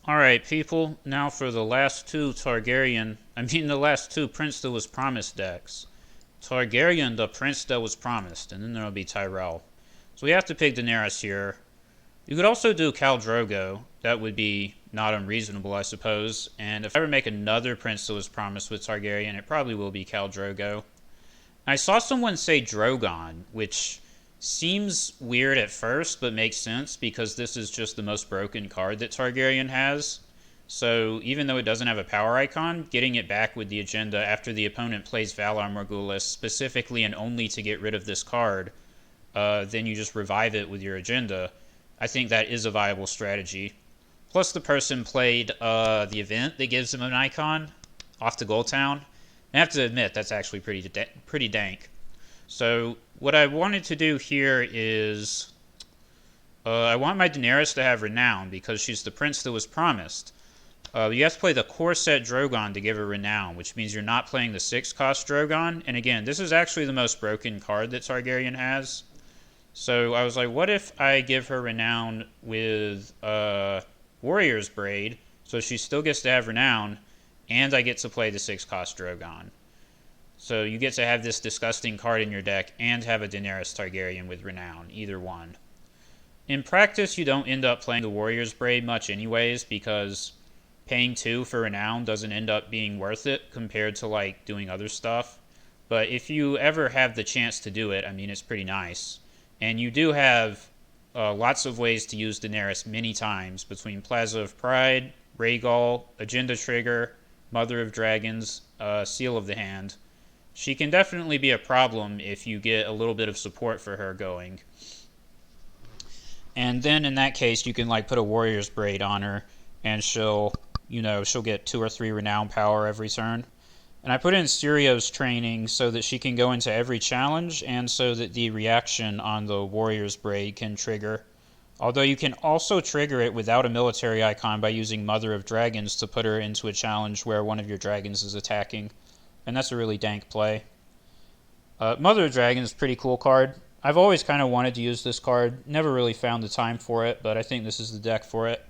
Alright, people, now for the last two the last two Prince that was promised decks. Targaryen, the Prince that was promised, and then there'll be Tyrell. So we have to pick Daenerys here. You could also do Khal Drogo. That would be not unreasonable, I suppose. And if I ever make another Prince that was promised with Targaryen, it probably will be Khal Drogo. I saw someone say Drogon, which seems weird at first, but makes sense because this is just the most broken card that Targaryen has. So even though it doesn't have a power icon, getting it back with the agenda after the opponent plays Valar Morghulis specifically and only to get rid of this card, then you just revive it with your agenda. I think that is a viable strategy. Plus the person played the event that gives them an icon off to Gold Town. I have to admit, that's actually pretty dank. So what I wanted to do here is I want my Daenerys to have renown because she's the prince that was promised. You have to play the core set Drogon to give her renown, which means you're not playing the 6-cost Drogon. And again, this is actually the most broken card that Targaryen has. So I was like, what if I give her renown with Warrior's Braid, so she still gets to have renown, and I get to play the 6-cost Drogon. So you get to have this disgusting card in your deck and have a Daenerys Targaryen with renown, either one. In practice, you don't end up playing the Warrior's Braid much anyways, because paying 2 for renown doesn't end up being worth it compared to like doing other stuff. But if you ever have the chance to do it, I mean, it's pretty nice. And you do have lots of ways to use Daenerys many times between Plaza of Pride, Rhaegal, Agenda Trigger, Mother of Dragons, Seal of the Hand. She can definitely be a problem if you get a little bit of support for her going. And then in that case, you can like put a Warrior's Braid on her, and she'll get 2 or 3 renown power every turn. And I put in Sirio's training so that she can go into every challenge and so that the reaction on the Warrior's Braid can trigger. Although you can also trigger it without a military icon by using Mother of Dragons to put her into a challenge where one of your dragons is attacking. And that's a really dank play. Mother of Dragons is a pretty cool card. I've always kind of wanted to use this card. Never really found the time for it, but I think this is the deck for it.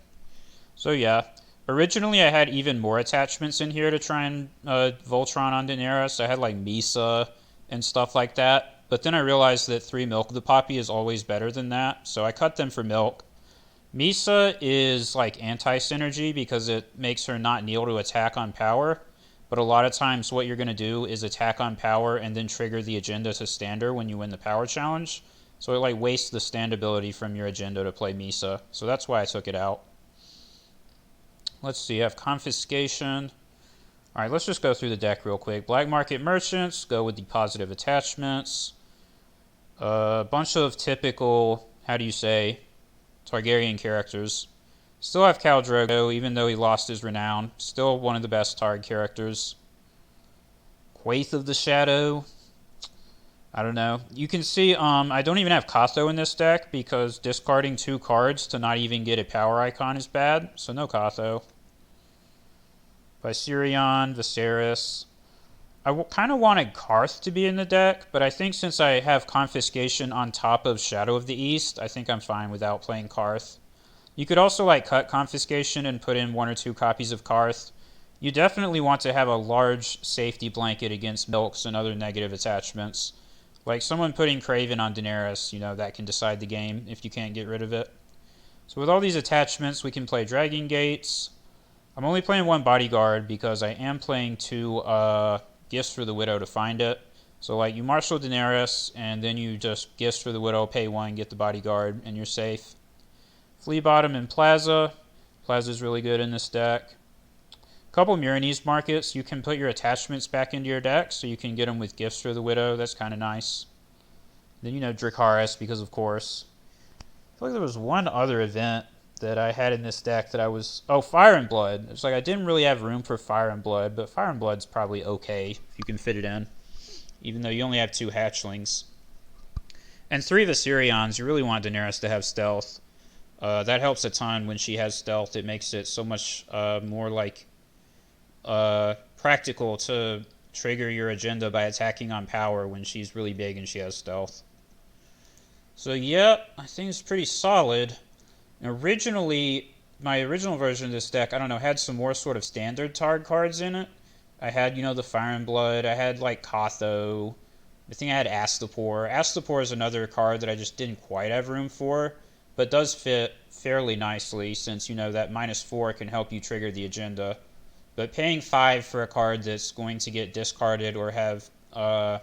So yeah. Originally, I had even more attachments in here to try and Voltron on Daenerys. I had like Misa and stuff like that. But then I realized that 3 Milk of the Poppy is always better than that, so I cut them for Milk. Misa is like anti-synergy because it makes her not kneel to attack on power. But a lot of times what you're going to do is attack on power and then trigger the agenda to stand her when you win the power challenge. So it like wastes the stand ability from your agenda to play Misa. So that's why I took it out. Let's see, I have Confiscation. Alright, let's just go through the deck real quick. Black Market Merchants, go with the positive attachments. A bunch of typical, Targaryen characters. Still have Khal Drogo, even though he lost his renown. Still one of the best Targ characters. Quaith of the Shadow. I don't know. You can see I don't even have Katho in this deck because discarding 2 cards to not even get a power icon is bad. So no Katho. Viserion, Viserys. I kind of wanted Karth to be in the deck, but I think since I have Confiscation on top of Shadow of the East, I think I'm fine without playing Karth. You could also like cut Confiscation and put in 1 or 2 copies of Karth. You definitely want to have a large safety blanket against Milks and other negative attachments. Like someone putting Craven on Daenerys, that can decide the game if you can't get rid of it. So with all these attachments, we can play Dragon Gates. I'm only playing 1 Bodyguard because I am playing 2 Gifts for the Widow to find it. So like you marshal Daenerys, and then you just Gifts for the Widow, pay 1, get the Bodyguard, and you're safe. Flea Bottom and Plaza. Plaza's really good in this deck. A couple Myronese markets. You can put your attachments back into your deck, so you can get them with Gifts for the Widow. That's kind of nice. Then, Dracarys, because of course. I feel like there was one other event that I had in this deck that I was... Oh, Fire and Blood. It's like I didn't really have room for Fire and Blood, but Fire and Blood's probably okay if you can fit it in, even though you only have 2 hatchlings. And 3 Viserions. You really want Daenerys to have stealth. That helps a ton when she has stealth. It makes it so much more like practical to trigger your agenda by attacking on power when she's really big and she has stealth. So yeah, I think it's pretty solid. Originally, my original version of this deck, I don't know, had some more sort of standard Targ cards in it. I had, you know, the Fire and Blood. I had, like, Kotho. I think I had Astapor. Astapor is another card that I just didn't quite have room for, but does fit fairly nicely since, you know, that -4 can help you trigger the agenda. But paying 5 for a card that's going to get discarded or have, how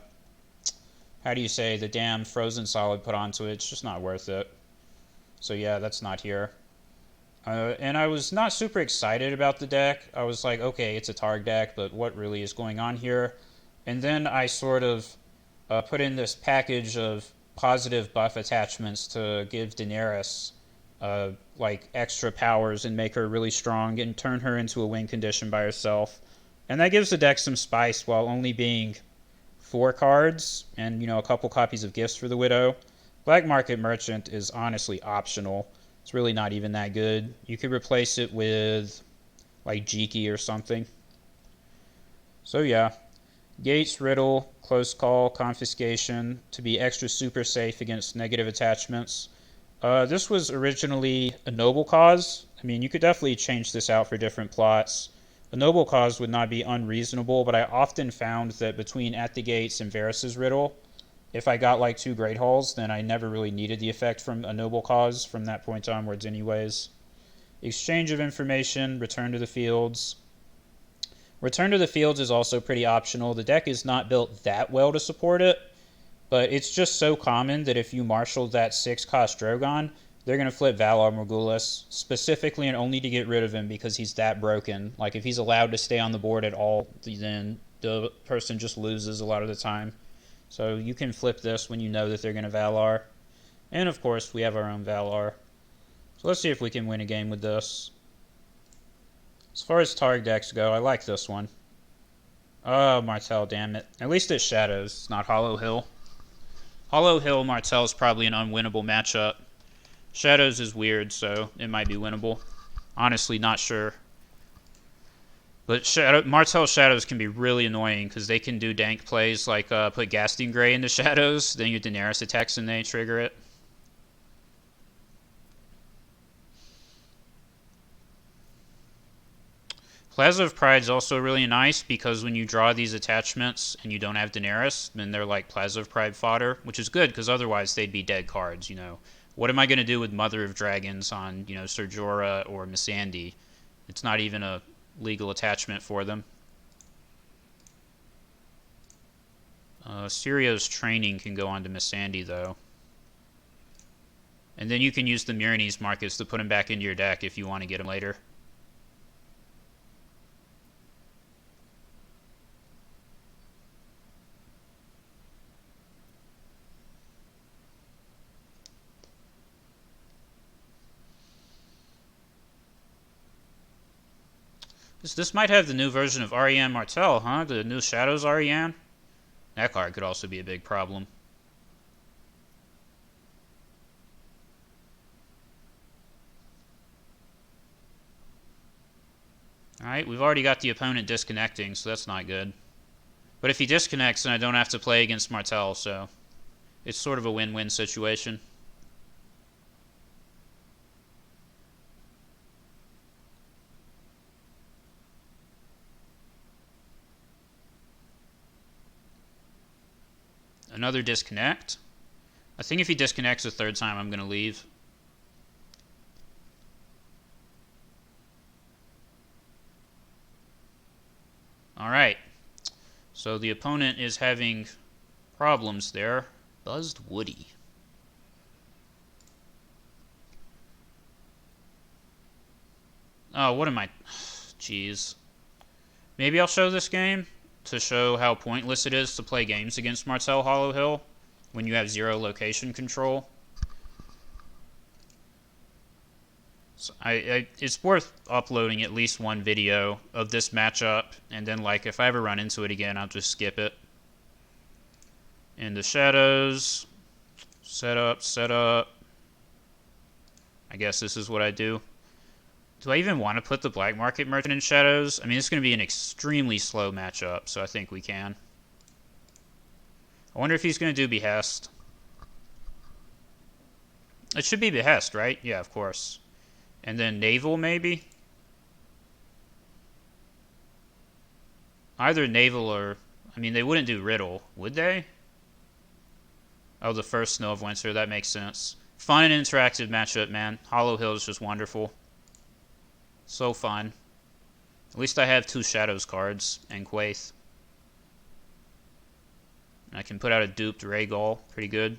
do you say, the damn Frozen Solid put onto it, it's just not worth it. So yeah, that's not here. And I was not super excited about the deck. I was like, okay, it's a Targ deck, but what really is going on here? And then I sort of put in this package of positive buff attachments to give Daenerys like extra powers and make her really strong and turn her into a win condition by herself. And that gives the deck some spice while only being 4 cards and, you know, a couple copies of gifts for the Widow. Black Market Merchant is honestly optional. It's really not even that good. You could replace it with like Jiki or something. So yeah, Gates, Riddle, Close Call, Confiscation to be extra super safe against negative attachments. This was originally a noble cause. I mean, you could definitely change this out for different plots. A noble cause would not be unreasonable, but I often found that between At the Gates and Varys' Riddle, if I got like 2 Great Halls, then I never really needed the effect from a noble cause from that point onwards anyways. Exchange of information, return to the fields. Return to the fields is also pretty optional. The deck is not built that well to support it, but it's just so common that if you marshal that 6-cost Drogon, they're going to flip Valar Morghulis, specifically and only to get rid of him because he's that broken. Like, if he's allowed to stay on the board at all, then the person just loses a lot of the time. So you can flip this when you know that they're going to Valar. And of course, we have our own Valar. So let's see if we can win a game with this. As far as Targ decks go, I like this one. Oh, Martell, damn it. At least it's Shadows, it's not Hollow Hill. Hollow Hill Martell is probably an unwinnable matchup. Shadows is weird, so it might be winnable. Honestly, not sure. But Martell Shadows can be really annoying because they can do dank plays like put Gasting Grey into Shadows, then your Daenerys attacks and they trigger it. Plaza of Pride is also really nice because when you draw these attachments and you don't have Daenerys, then they're like Plaza of Pride fodder, which is good because otherwise they'd be dead cards, you know. What am I going to do with Mother of Dragons on, you know, Ser Jorah or Missandei? It's not even a legal attachment for them. Syrio's Training can go on to Missandei, though. And then you can use the Myronese Marcus to put him back into your deck if you want to get him later. This might have the new version of Arianne Martell, huh? The new Shadows Arianne? That card could also be a big problem. Alright, we've already got the opponent disconnecting, so that's not good. But if he disconnects, then I don't have to play against Martell, so it's sort of a win-win situation. Another disconnect. I think if he disconnects a 3rd time, I'm going to leave. Alright. So the opponent is having problems there. Buzzed Woody. Oh, what am I... Jeez. Maybe I'll show this game to show how pointless it is to play games against Martell Hollow Hill when you have 0 location control. So it's worth uploading at least one video of this matchup, and then like if I ever run into it again, I'll just skip it. Into Shadows, set up. I guess this is what I do. Do I even want to put the Black Market Merchant in Shadows? I mean, it's going to be an extremely slow matchup, so I think we can. I wonder if he's going to do Behest. It should be Behest, right? Yeah, of course. And then naval, maybe? Either naval or... I mean, they wouldn't do riddle, would they? Oh, the first Snow of Winter. That makes sense. Fun and interactive matchup, man. Hollow Hill is just wonderful. So fun. At least I have 2 Shadows cards and Quaith. I can put out a duped Rhaegal. Pretty good.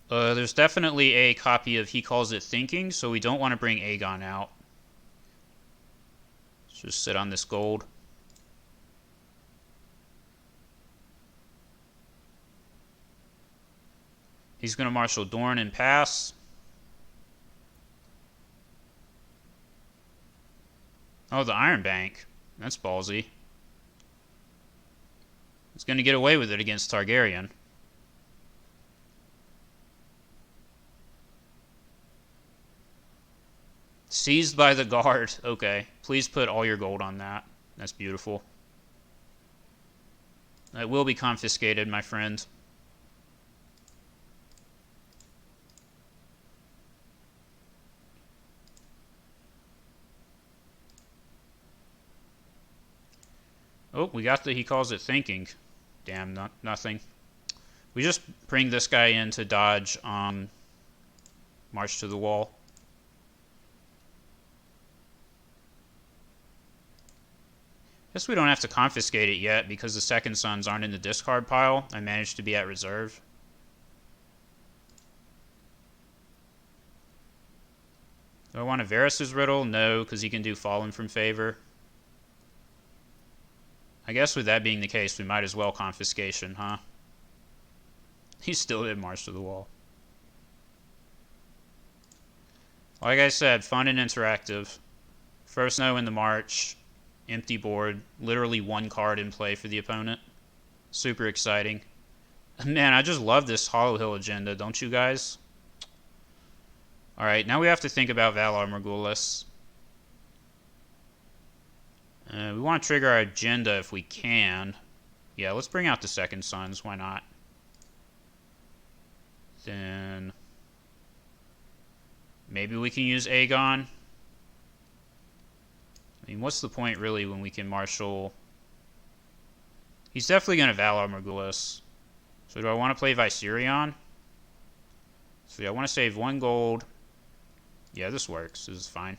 There's definitely a copy of He Calls It Thinking, so we don't want to bring Aegon out. Let's just sit on this gold. He's going to Marshal Dorne and pass. Oh, the Iron Bank. That's ballsy. He's going to get away with it against Targaryen. Seized by the guard. Okay. Please put all your gold on that. That's beautiful. It will be confiscated, my friend. Oh, we got the He Calls It Thinking. Damn, nothing. We just bring this guy in to dodge March to the Wall. Guess we don't have to confiscate it yet because the Second Sons aren't in the discard pile. I managed to be at reserve. Do I want a Varys' Riddle? No, because he can do Fallen from Favor. I guess with that being the case, we might as well confiscation, huh? He still did March to the Wall. Like I said, fun and interactive. First Snow in the March. Empty board. Literally 1 card in play for the opponent. Super exciting. Man, I just love this Hollow Hill agenda, don't you guys? Alright, now we have to think about Valar Morghulis. We want to trigger our agenda if we can. Yeah, let's bring out the Second Sons. Why not? Then... maybe we can use Aegon. I mean, what's the point, really, when we can marshal... he's definitely going to Valar Morghulis. So do I want to play Viserion? So yeah, I want to save 1 gold. Yeah, this works. This is fine.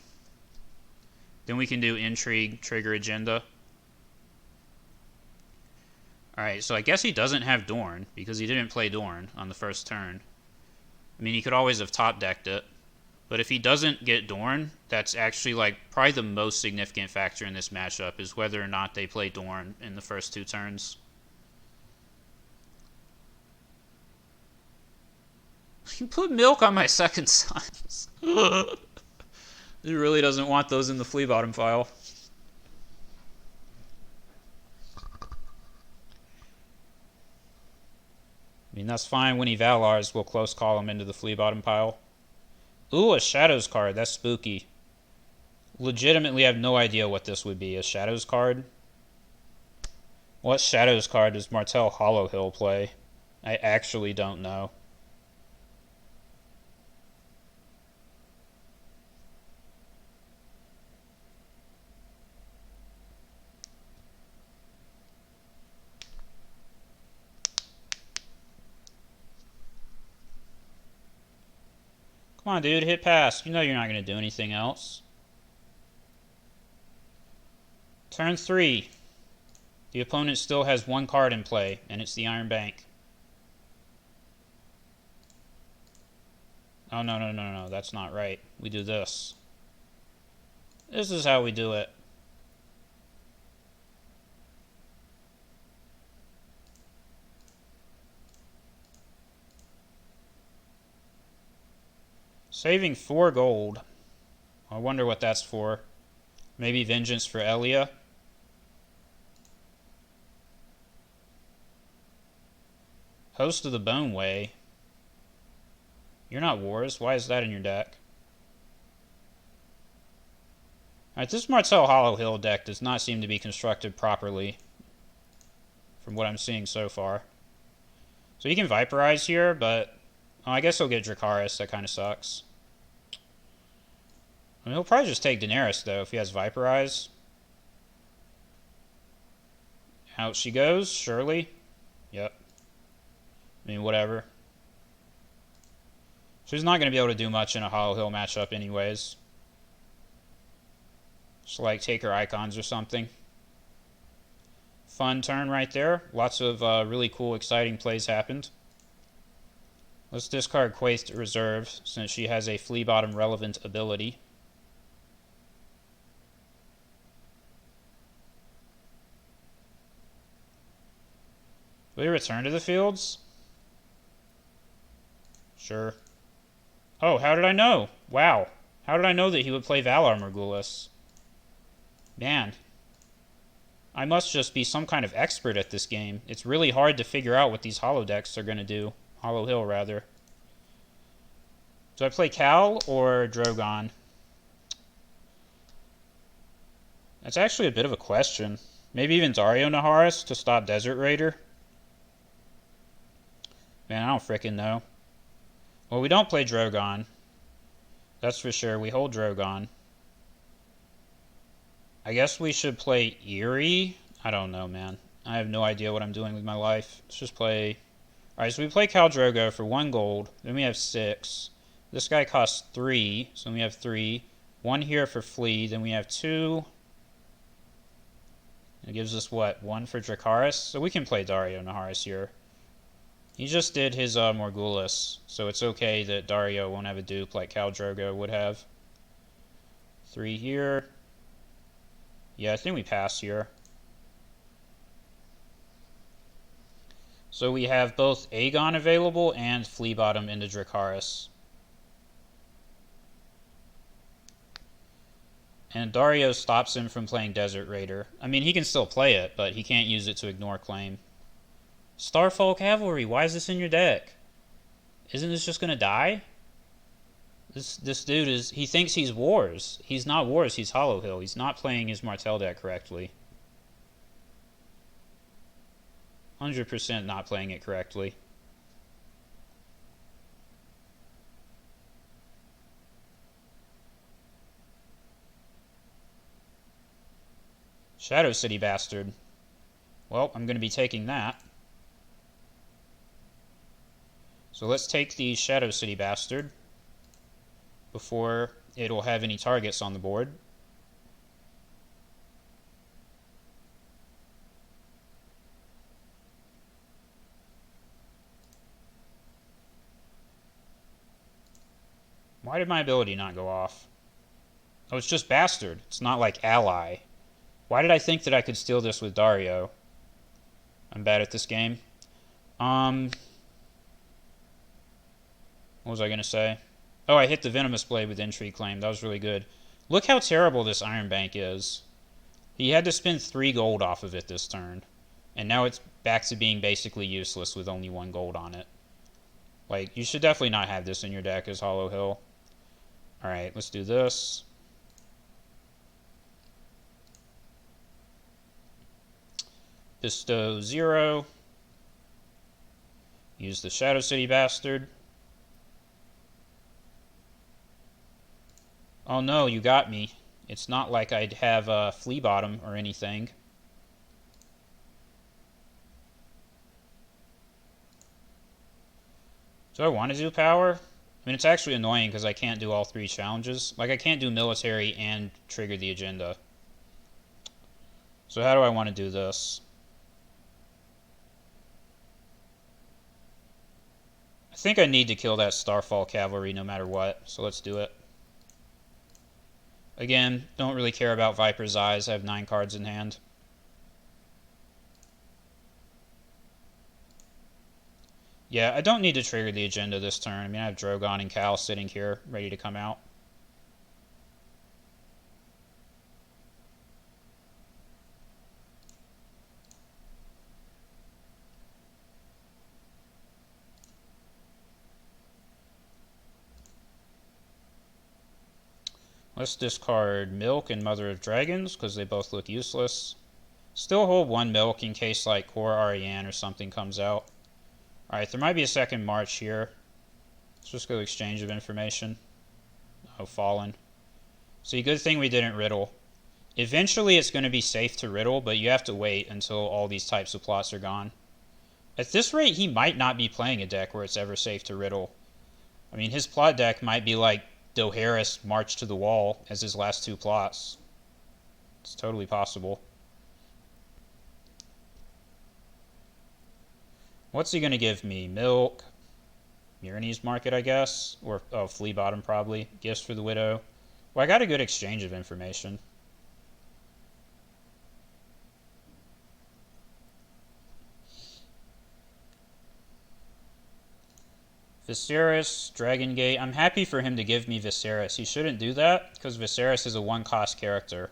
Then we can do Intrigue, trigger agenda. Alright, so I guess he doesn't have Dorne, because he didn't play Dorne on the first turn. I mean, he could always have top-decked it. But if he doesn't get Dorne, that's actually, like, probably the most significant factor in this matchup, is whether or not they play Dorne in the first 2 turns. You put milk on my Second Sons. He really doesn't want those in the flea bottom file. I mean, that's fine when he Valars. We'll close call him into the flea bottom pile. Ooh, a Shadows card. That's spooky. Legitimately have no idea what this would be. A Shadows card? What Shadows card does Martell Hollow Hill play? I actually don't know. Come on, dude, hit pass. You know you're not going to do anything else. Turn 3. The opponent still has 1 card in play, and it's the Iron Bank. Oh, no, that's not right. We do this. This is how we do it. Saving 4 gold. I wonder what that's for. Maybe vengeance for Elia? Host of the Bone Way. You're not Wars. Why is that in your deck? Alright, this Martell Hollow Hill deck does not seem to be constructed properly. from what I'm seeing so far. So he can Viperize here, but I guess he'll get Dracarys. That kind of sucks. I mean, he'll probably just take Daenerys, though, if he has Viperize. Out she goes, surely. Yep. I mean, whatever. She's not going to be able to do much in a Hollow Hill matchup anyways. Just like take her icons or something. Fun turn right there. Lots of really cool, exciting plays happened. Let's discard Quaithed Reserve since she has a Flea Bottom relevant ability. Will he return to the fields? Sure. Oh, how did I know? Wow. How did I know that he would play Valar Morghulis? Man. I must just be some kind of expert at this game. It's really hard to figure out what these Hollow decks are going to do. Hollow Hill, rather. Do I play Cal or Drogon? That's actually a bit of a question. Maybe even Dario Naharis to stop Desert Raider? Man, I don't frickin' know. Well, we don't play Drogon. That's for sure. We hold Drogon. I guess we should play Eerie. I don't know, man. I have no idea what I'm doing with my life. Let's just play... Alright, so we play Khal Drogo for 1 gold. Then we have 6. This guy costs 3, so then we have 3. 1 here for Flea. Then we have 2. It gives us, what, 1 for Dracarys? So we can play Dario Naharis here. He just did his Morghulis, so it's okay that Dario won't have a dupe like Khal Drogo would have. 3 here. Yeah, I think we pass here. So we have both Aegon available and Flea Bottom into Dracarys. And Dario stops him from playing Desert Raider. I mean, he can still play it, but he can't use it to ignore claim. Starfall Cavalry, why is this in your deck? Isn't this just gonna die? This dude is... He thinks he's Wars. He's not Wars, he's Hollow Hill. He's not playing his Martell deck correctly. 100% not playing it correctly. Shadow City Bastard. Well, I'm going to be taking that. So let's take the Shadow City Bastard before it'll have any targets on the board. Why did my ability not go off? Oh, it's just Bastard. It's not like Ally. Why did I think that I could steal this with Dario? I'm bad at this game. What was I going to say? Oh, I hit the Venomous Blade with Intrigue Claim. That was really good. Look how terrible this Iron Bank is. He had to spend 3 gold off of it this turn. And now it's back to being basically useless with only 1 gold on it. Like, you should definitely not have this in your deck as Hollow Hill. Alright, let's do this. Bestow 0. Use the Shadow City Bastard. Oh no, you got me. It's not like I'd have a Flea Bottom or anything. Do I want to do power? I mean, it's actually annoying because I can't do all 3 challenges. Like, I can't do military and trigger the agenda. So how do I want to do this? I think I need to kill that Starfall Cavalry no matter what, so let's do it. Again, don't really care about Viper's Eyes. I have 9 cards in hand. Yeah, I don't need to trigger the agenda this turn. I mean, I have Drogon and Cal sitting here, ready to come out. Let's discard Milk and Mother of Dragons, because they both look useless. Still hold one milk in case like Core Ariane or something comes out. Alright, there might be a second march here. Let's just go exchange of information. Oh, fallen. See, good thing we didn't riddle. Eventually it's going to be safe to riddle, but you have to wait until all these types of plots are gone. At this rate, he might not be playing a deck where it's ever safe to riddle. I mean, his plot deck might be like Daenerys March to the Wall as his last two plots. It's totally possible. What's he going to give me? Milk. Myrni's Market, I guess. Or, oh, Flea Bottom probably. Gifts for the Widow. Well, I got a good exchange of information. Viserys, Dragon Gate. I'm happy for him to give me Viserys. He shouldn't do that, because Viserys is a one-cost character.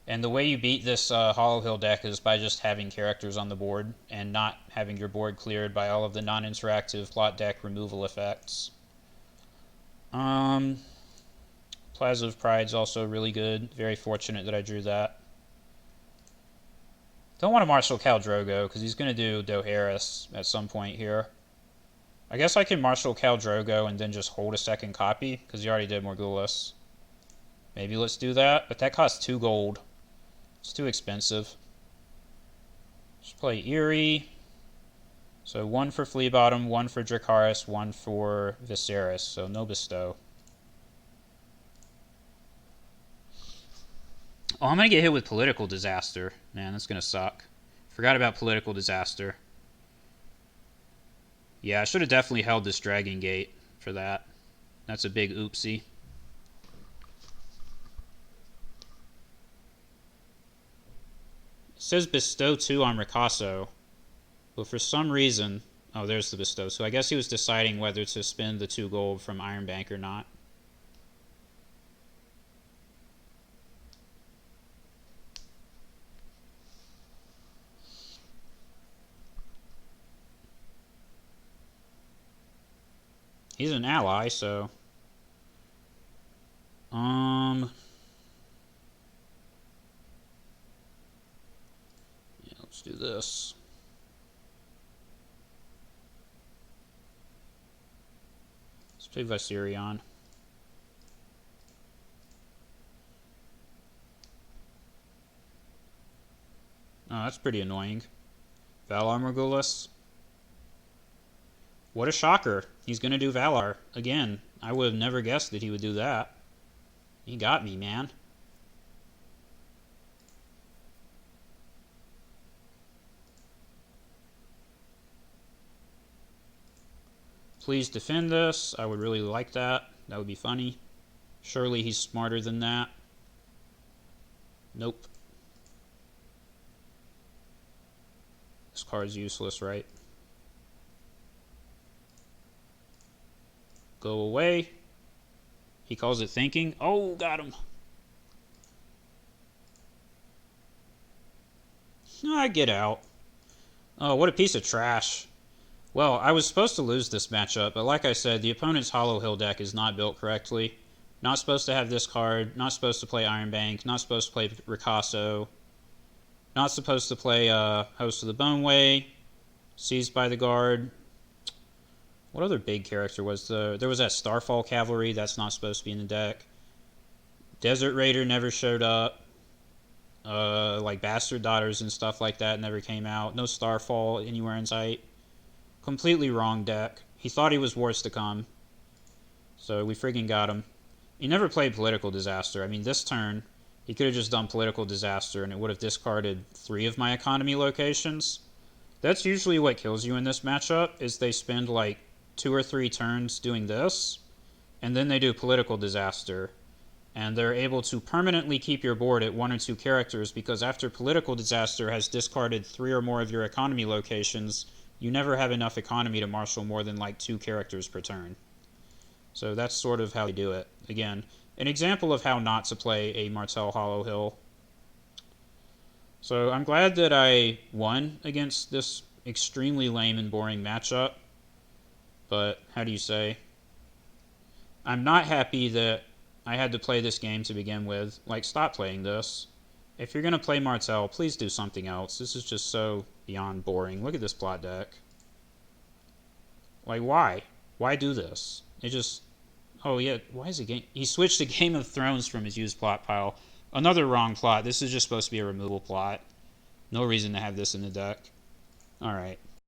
And the way you beat this Hollow Hill deck is by just having characters on the board and not having your board cleared by all of the non-interactive plot deck removal effects. Plaza of Pride's also really good. Very fortunate that I drew that. Don't want to Marshal Khal Drogo because he's going to do Daenerys at some point here. I guess I can Marshal Khal Drogo and then just hold a second copy because he already did Morghulis. Maybe let's do that, but that costs 2 gold. It's too expensive. Just play Eerie. So 1 for Flea Bottom, 1 for Dracarys, 1 for Viserys. So no bestow. Oh, I'm going to get hit with Political Disaster. Man, that's going to suck. Forgot about Political Disaster. Yeah, I should have definitely held this Dragon Gate for that. That's a big oopsie. It says bestow 2 on Ricasso. But for some reason... Oh, there's the bestow. So I guess he was deciding whether to spend the 2 gold from Iron Bank or not. He's an ally, so... Yeah, let's do this. Let's play Viserion. Oh, that's pretty annoying. Valar Morghulis. What a shocker. He's going to do Valar again. I would have never guessed that he would do that. He got me, man. Please defend this. I would really like that. That would be funny. Surely he's smarter than that. Nope. This card's useless, right? Go away. He calls it thinking. Oh, got him. Ah, get out. Oh, what a piece of trash. Well, I was supposed to lose this matchup, but like I said, the opponent's Hollow Hill deck is not built correctly. Not supposed to have this card. Not supposed to play Iron Bank. Not supposed to play Ricasso. Not supposed to play Host of the Boneway. Seized by the Guard. What other big character was there? There was that Starfall Cavalry. That's not supposed to be in the deck. Desert Raider never showed up. Like Bastard Daughters and stuff like that never came out. No Starfall anywhere in sight. Completely wrong deck. He thought he was Wars to Come. So we friggin' got him. He never played Political Disaster. I mean, this turn, he could have just done Political Disaster and it would have discarded 3 of my economy locations. That's usually what kills you in this matchup, is they spend like 2 or 3 turns doing this, and then they do Political Disaster. And they're able to permanently keep your board at 1 or 2 characters, because after Political Disaster has discarded 3 or more of your economy locations, you never have enough economy to marshal more than like 2 characters per turn. So that's sort of how they do it. Again, an example of how not to play a Martell Hollow Hill. So I'm glad that I won against this extremely lame and boring matchup. But, how do you say? I'm not happy that I had to play this game to begin with. Like, stop playing this. If you're going to play Martell, please do something else. This is just so beyond boring. Look at this plot deck. Like, why? Why do this? It just... Oh, yeah, why is he switched to Game of Thrones from his used plot pile. Another wrong plot. This is just supposed to be a removal plot. No reason to have this in the deck. Alright.